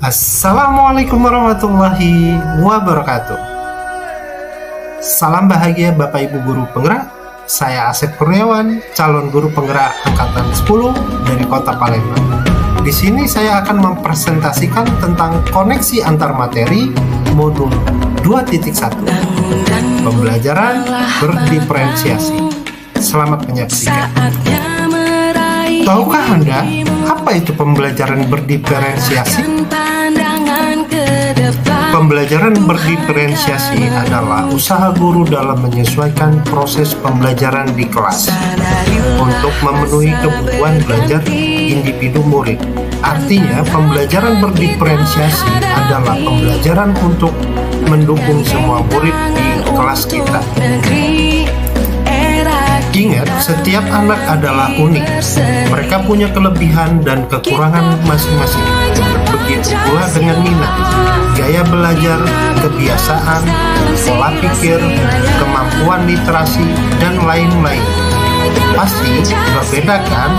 Assalamualaikum warahmatullahi wabarakatuh. Salam bahagia Bapak Ibu Guru Penggerak. Saya Asep Kurniawan, calon guru penggerak angkatan 10 dari Kota Palembang. Di sini saya akan mempresentasikan tentang koneksi antar materi modul 2.1, pembelajaran berdiferensiasi. Selamat menyaksikan. Tahukah Anda apa itu pembelajaran berdiferensiasi? Pembelajaran berdiferensiasi adalah usaha guru dalam menyesuaikan proses pembelajaran di kelas untuk memenuhi kebutuhan belajar individu murid. Artinya, pembelajaran berdiferensiasi adalah pembelajaran untuk mendukung semua murid di kelas kita. Ingat, setiap anak adalah unik. Mereka punya kelebihan dan kekurangan masing-masing. Begitu pula dengan minat, gaya belajar, kebiasaan, pola pikir, kemampuan literasi, dan lain-lain. Pasti berbeda kan?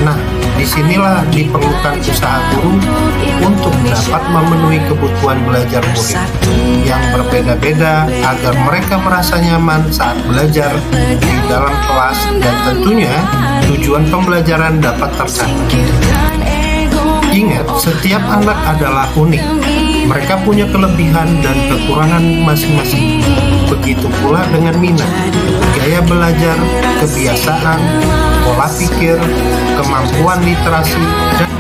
Nah, disinilah diperlukan usaha guru untuk dapat memenuhi kebutuhan belajar murid yang berbeda-beda agar mereka merasa nyaman saat belajar di dalam kelas dan tentunya tujuan pembelajaran dapat tercapai. Ingat, setiap anak adalah unik. Mereka punya kelebihan dan kekurangan masing-masing. Begitu pula dengan minat, gaya belajar, kebiasaan, pola pikir, kemampuan literasi, dan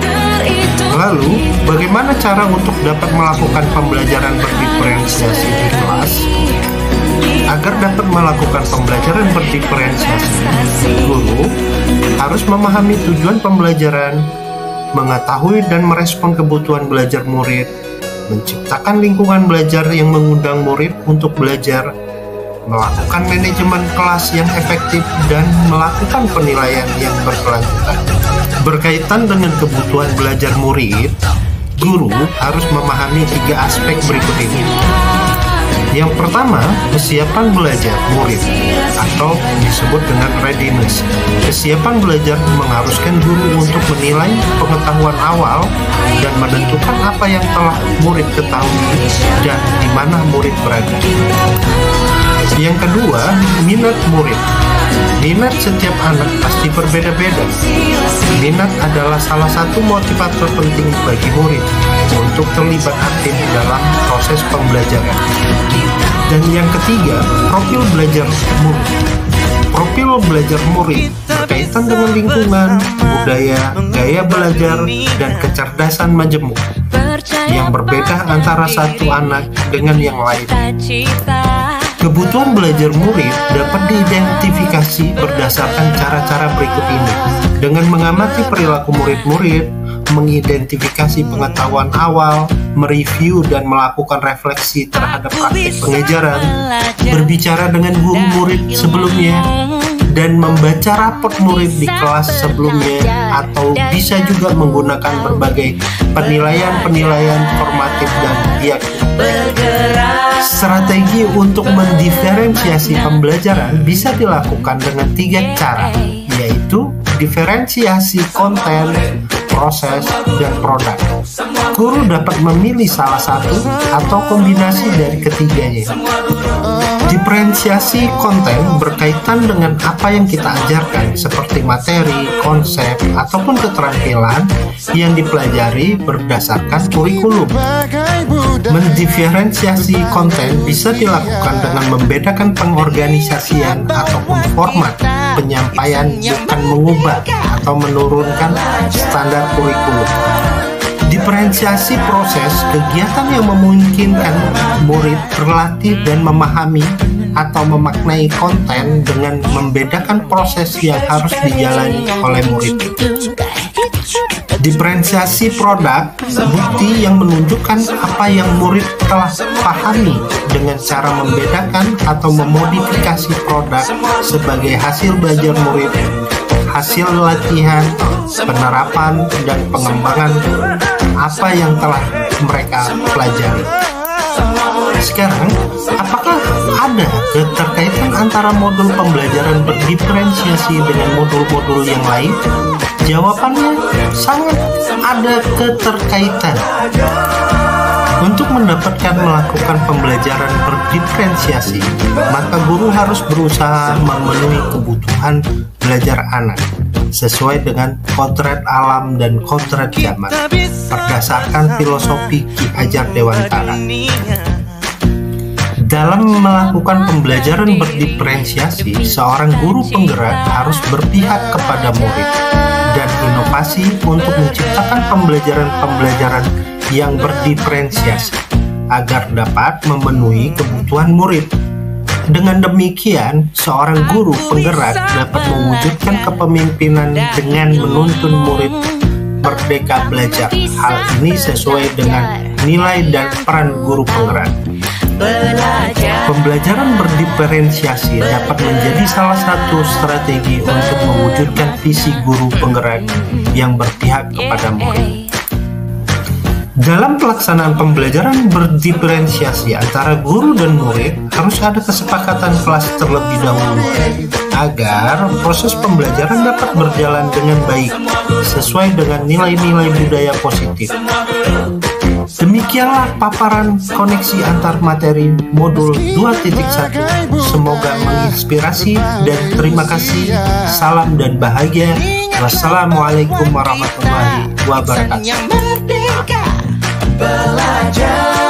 lalu bagaimana cara untuk dapat melakukan pembelajaran berdiferensiasi di kelas? Agar dapat melakukan pembelajaran berdiferensiasi, guru harus memahami tujuan pembelajaran, mengetahui dan merespon kebutuhan belajar murid, menciptakan lingkungan belajar yang mengundang murid untuk belajar, melakukan manajemen kelas yang efektif, dan melakukan penilaian yang berkelanjutan. Berkaitan dengan kebutuhan belajar murid, guru harus memahami 3 aspek berikut ini. Yang pertama, kesiapan belajar murid atau disebut dengan readiness. Kesiapan belajar mengharuskan guru untuk menilai pengetahuan awal dan menentukan apa yang telah murid ketahui dan di mana murid berada. Yang kedua, minat murid. Minat setiap anak pasti berbeda-beda. Minat adalah salah satu motivator penting bagi murid untuk terlibat aktif dalam proses pembelajaran. Dan yang ketiga, profil belajar murid. Profil belajar murid berkaitan dengan lingkungan, budaya, gaya belajar, dan kecerdasan majemuk yang berbeda antara satu anak dengan yang lain. Kebutuhan belajar murid dapat diidentifikasi berdasarkan cara-cara berikut ini. Dengan mengamati perilaku murid-murid, mengidentifikasi pengetahuan awal, mereview dan melakukan refleksi terhadap praktik pengajaran, berbicara dengan guru murid sebelumnya, dan membaca raport murid di kelas sebelumnya, atau bisa juga menggunakan berbagai penilaian formatif dan diagnostik. Strategi untuk mendiferensiasi pembelajaran bisa dilakukan dengan 3 cara, yaitu diferensiasi konten, proses, dan produk. Guru dapat memilih salah satu atau kombinasi dari ketiganya. Diferensiasi konten berkaitan dengan apa yang kita ajarkan, seperti materi, konsep, ataupun keterampilan yang dipelajari berdasarkan kurikulum. Mendiferensiasi konten bisa dilakukan dengan membedakan pengorganisasian ataupun format penyampaian, bukan mengubah atau menurunkan standar kurikulum. Diferensiasi proses kegiatan yang memungkinkan murid berlatih dan memahami atau memaknai konten dengan membedakan proses yang harus dijalani oleh murid. Diferensiasi produk, bukti yang menunjukkan apa yang murid telah pahami dengan cara membedakan atau memodifikasi produk sebagai hasil belajar murid, hasil latihan, penerapan, dan pengembangan apa yang telah mereka pelajari. Sekarang, apakah ada keterkaitan antara modul pembelajaran berdiferensiasi dengan modul-modul yang lain? Jawabannya sangat ada keterkaitan. Untuk mendapatkan melakukan pembelajaran berdiferensiasi, maka guru harus berusaha memenuhi kebutuhan belajar anak sesuai dengan kodrat alam dan kodrat zaman berdasarkan filosofi Ki Hajar Dewantara. Dalam melakukan pembelajaran berdiferensiasi, seorang guru penggerak harus berpihak kepada murid dan inovasi untuk menciptakan pembelajaran yang berdiferensiasi agar dapat memenuhi kebutuhan murid. Dengan demikian, seorang guru penggerak dapat mewujudkan kepemimpinan dengan menuntun murid merdeka belajar. Hal ini sesuai dengan nilai dan peran guru penggerak. Pembelajaran berdiferensiasi dapat menjadi salah satu strategi untuk mewujudkan visi guru penggerak yang berpihak kepada murid. Dalam pelaksanaan pembelajaran berdiferensiasi antara guru dan murid, harus ada kesepakatan kelas terlebih dahulu agar proses pembelajaran dapat berjalan dengan baik sesuai dengan nilai-nilai budaya positif. Demikianlah paparan koneksi antar materi modul 2.1. Semoga menginspirasi dan terima kasih. Salam dan bahagia. Wassalamualaikum warahmatullahi wabarakatuh. Belajar.